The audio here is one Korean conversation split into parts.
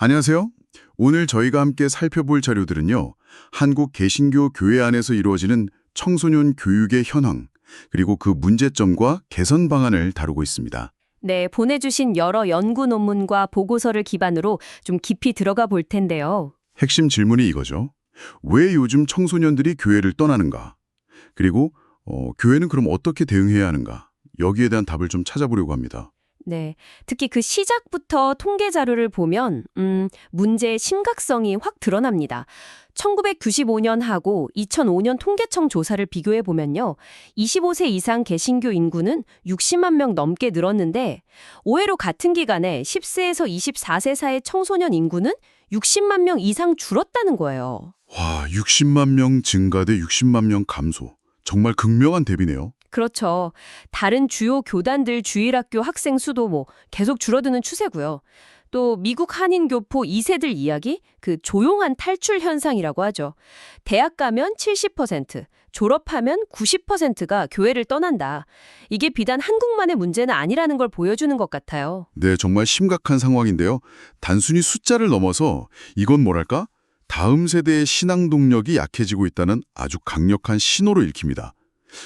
안녕하세요. 오늘 저희가 함께 살펴볼 자료들은요. 한국 개신교 교회 안에서 이루어지는 청소년 교육의 현황, 그리고 그 문제점과 개선 방안을 다루고 있습니다. 네, 보내주신 여러 연구 논문과 보고서를 기반으로 좀 깊이 들어가 볼 텐데요. 핵심 질문이 이거죠. 왜 요즘 청소년들이 교회를 떠나는가? 그리고 교회는 그럼 어떻게 대응해야 하는가? 여기에 대한 답을 좀 찾아보려고 합니다. 네, 특히 그 시작부터 통계 자료를 보면 문제의 심각성이 확 드러납니다. 1995년하고 2005년 통계청 조사를 비교해 보면요. 25세 이상 개신교 인구는 60만 명 넘게 늘었는데 의외로 같은 기간에 10세에서 24세 사이 청소년 인구는 60만 명 이상 줄었다는 거예요. 와, 60만 명 증가 대 60만 명 감소. 정말 극명한 대비네요. 그렇죠. 다른 주요 교단들 주일학교 학생 수도 계속 줄어드는 추세고요. 또 미국 한인교포 2세들 이야기, 그 조용한 탈출 현상이라고 하죠. 대학 가면 70%, 졸업하면 90%가 교회를 떠난다. 이게 비단 한국만의 문제는 아니라는 걸 보여주는 것 같아요. 네, 정말 심각한 상황인데요. 단순히 숫자를 넘어서 이건 뭐랄까? 다음 세대의 신앙 동력이 약해지고 있다는 아주 강력한 신호로 읽힙니다.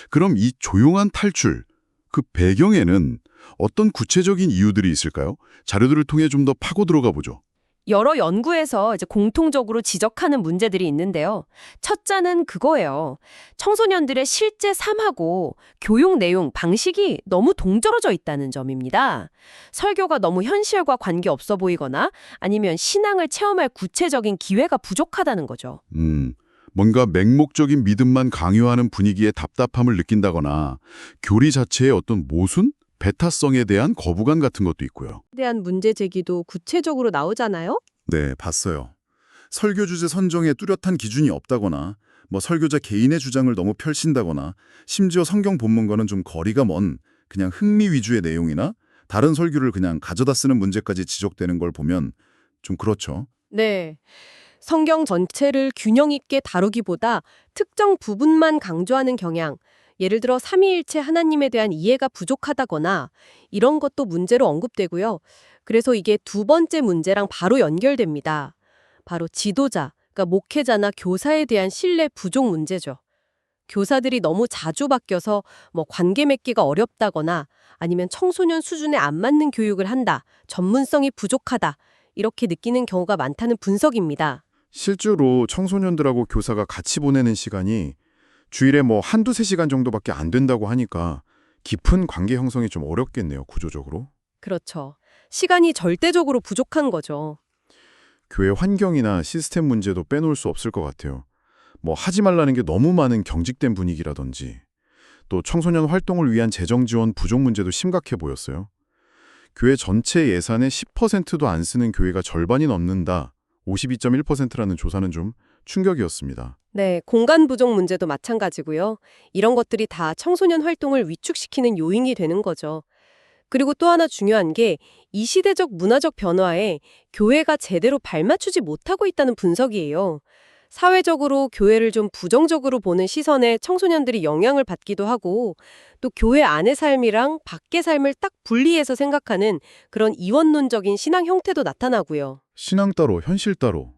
그럼 이 조용한 탈출, 그 배경에는 어떤 구체적인 이유들이 있을까요? 자료들을 통해 좀 더 파고 들어가 보죠. 여러 연구에서 이제 공통적으로 지적하는 문제들이 있는데요. 첫째는 그거예요. 청소년들의 실제 삶하고 교육 내용, 방식이 너무 동떨어져 있다는 점입니다. 설교가 너무 현실과 관계없어 보이거나 아니면 신앙을 체험할 구체적인 기회가 부족하다는 거죠. 뭔가 맹목적인 믿음만 강요하는 분위기에 답답함을 느낀다거나 교리 자체의 어떤 모순? 배타성에 대한 거부감 같은 것도 있고요. 대한 문제 제기도 구체적으로 나오잖아요? 네, 봤어요. 설교 주제 선정에 뚜렷한 기준이 없다거나 설교자 개인의 주장을 너무 펼친다거나 심지어 성경 본문과는 좀 거리가 먼 그냥 흥미 위주의 내용이나 다른 설교를 그냥 가져다 쓰는 문제까지 지적되는 걸 보면 좀 그렇죠. 네. 성경 전체를 균형 있게 다루기보다 특정 부분만 강조하는 경향, 예를 들어 삼위일체 하나님에 대한 이해가 부족하다거나 이런 것도 문제로 언급되고요. 그래서 이게 두 번째 문제랑 바로 연결됩니다. 바로 지도자, 그러니까 목회자나 교사에 대한 신뢰 부족 문제죠. 교사들이 너무 자주 바뀌어서 관계 맺기가 어렵다거나 아니면 청소년 수준에 안 맞는 교육을 한다, 전문성이 부족하다, 이렇게 느끼는 경우가 많다는 분석입니다. 실제로 청소년들하고 교사가 같이 보내는 시간이 주일에 한두 세 시간 정도밖에 안 된다고 하니까 깊은 관계 형성이 좀 어렵겠네요, 구조적으로. 그렇죠. 시간이 절대적으로 부족한 거죠. 교회 환경이나 시스템 문제도 빼놓을 수 없을 것 같아요. 하지 말라는 게 너무 많은 경직된 분위기라든지 또 청소년 활동을 위한 재정 지원 부족 문제도 심각해 보였어요. 교회 전체 예산의 10%도 안 쓰는 교회가 절반이 넘는다. 52.1%라는 조사는 좀 충격이었습니다. 네, 공간 부족 문제도 마찬가지고요. 이런 것들이 다 청소년 활동을 위축시키는 요인이 되는 거죠. 그리고 또 하나 중요한 게 이 시대적 문화적 변화에 교회가 제대로 발맞추지 못하고 있다는 분석이에요. 사회적으로 교회를 좀 부정적으로 보는 시선에 청소년들이 영향을 받기도 하고 또 교회 안의 삶이랑 밖의 삶을 딱 분리해서 생각하는 그런 이원론적인 신앙 형태도 나타나고요. 신앙 따로, 현실 따로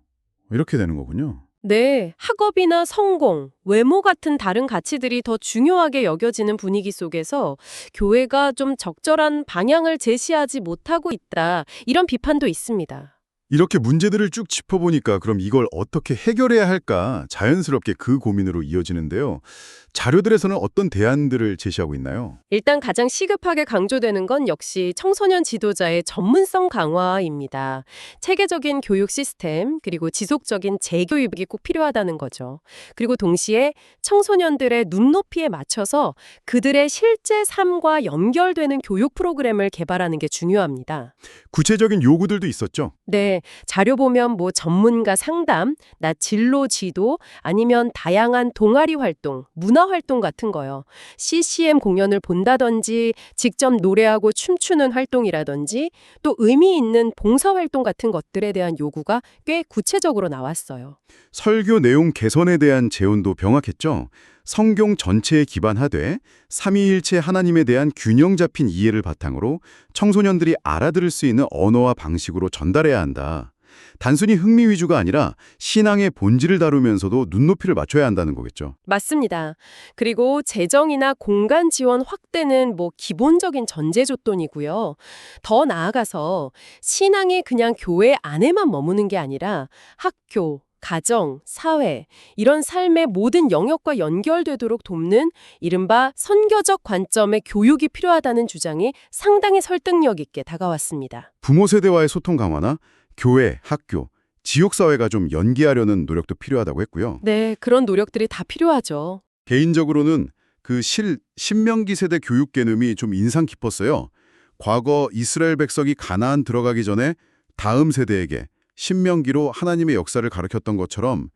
이렇게 되는 거군요. 네, 학업이나 성공, 외모 같은 다른 가치들이 더 중요하게 여겨지는 분위기 속에서 교회가 좀 적절한 방향을 제시하지 못하고 있다. 이런 비판도 있습니다. 이렇게 문제들을 쭉 짚어보니까 그럼 이걸 어떻게 해결해야 할까 자연스럽게 그 고민으로 이어지는데요. 자료들에서는 어떤 대안들을 제시하고 있나요? 일단 가장 시급하게 강조되는 건 역시 청소년 지도자의 전문성 강화입니다. 체계적인 교육 시스템, 그리고 지속적인 재교육이 꼭 필요하다는 거죠. 그리고 동시에 청소년들의 눈높이에 맞춰서 그들의 실제 삶과 연결되는 교육 프로그램을 개발하는 게 중요합니다. 구체적인 요구들도 있었죠? 네, 자료 보면 전문가 상담, 나 진로 지도, 아니면 다양한 동아리 활동, 문화 활동 같은 거요. CCM 공연을 본다든지, 직접 노래하고 춤추는 활동이라든지, 또 의미 있는 봉사 활동 같은 것들에 대한 요구가 꽤 구체적으로 나왔어요. 설교 내용 개선에 대한 제언도 명확했죠? 성경 전체에 기반하되 삼위일체 하나님에 대한 균형 잡힌 이해를 바탕으로 청소년들이 알아들을 수 있는 언어와 방식으로 전달해야 한다. 단순히 흥미 위주가 아니라 신앙의 본질을 다루면서도 눈높이를 맞춰야 한다는 거겠죠. 맞습니다. 그리고 재정이나 공간 지원 확대는 뭐 기본적인 전제 조건이고요. 더 나아가서 신앙이 그냥 교회 안에만 머무는 게 아니라 학교, 가정, 사회 이런 삶의 모든 영역과 연결되도록 돕는 이른바 선교적 관점의 교육이 필요하다는 주장이 상당히 설득력 있게 다가왔습니다. 부모 세대와의 소통 강화나 교회, 학교, 지역사회가 좀 연계하려는 노력도 필요하다고 했고요. 네, 그런 노력들이 다 필요하죠. 개인적으로는 그 신명기 세대 교육 개념이 좀 인상 깊었어요. 과거 이스라엘 백성이 가나안 들어가기 전에 다음 세대에게 신명기로 하나님의 역사를 가르쳤던 것처럼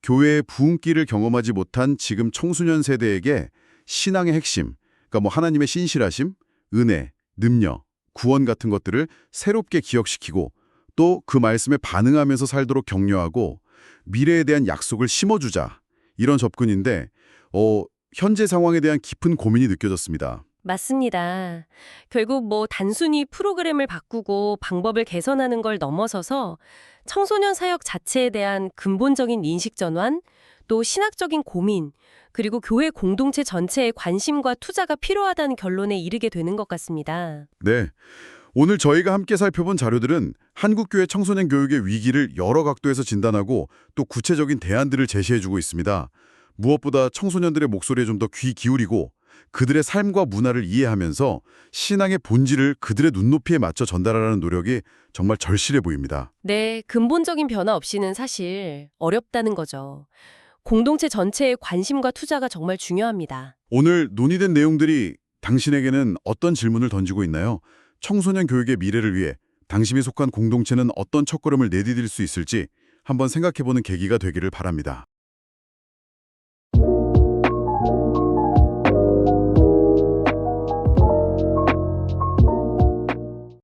교회의 부흥기를 경험하지 못한 지금 청소년 세대에게 신앙의 핵심, 그러니까 뭐 하나님의 신실하심, 은혜, 능력, 구원 같은 것들을 새롭게 기억시키고 또 그 말씀에 반응하면서 살도록 격려하고 미래에 대한 약속을 심어주자. 이런 접근인데 현재 상황에 대한 깊은 고민이 느껴졌습니다. 맞습니다. 결국 뭐 단순히 프로그램을 바꾸고 방법을 개선하는 걸 넘어서서 청소년 사역 자체에 대한 근본적인 인식 전환, 또 신학적인 고민, 그리고 교회 공동체 전체의 관심과 투자가 필요하다는 결론에 이르게 되는 것 같습니다. 네. 오늘 저희가 함께 살펴본 자료들은 한국교회 청소년 교육의 위기를 여러 각도에서 진단하고 또 구체적인 대안들을 제시해주고 있습니다. 무엇보다 청소년들의 목소리에 좀 더 귀 기울이고 그들의 삶과 문화를 이해하면서 신앙의 본질을 그들의 눈높이에 맞춰 전달하라는 노력이 정말 절실해 보입니다. 네, 근본적인 변화 없이는 사실 어렵다는 거죠. 공동체 전체의 관심과 투자가 정말 중요합니다. 오늘 논의된 내용들이 당신에게는 어떤 질문을 던지고 있나요? 청소년 교육의 미래를 위해 당신이 속한 공동체는 어떤 첫걸음을 내디딜 수 있을지 한번 생각해보는 계기가 되기를 바랍니다.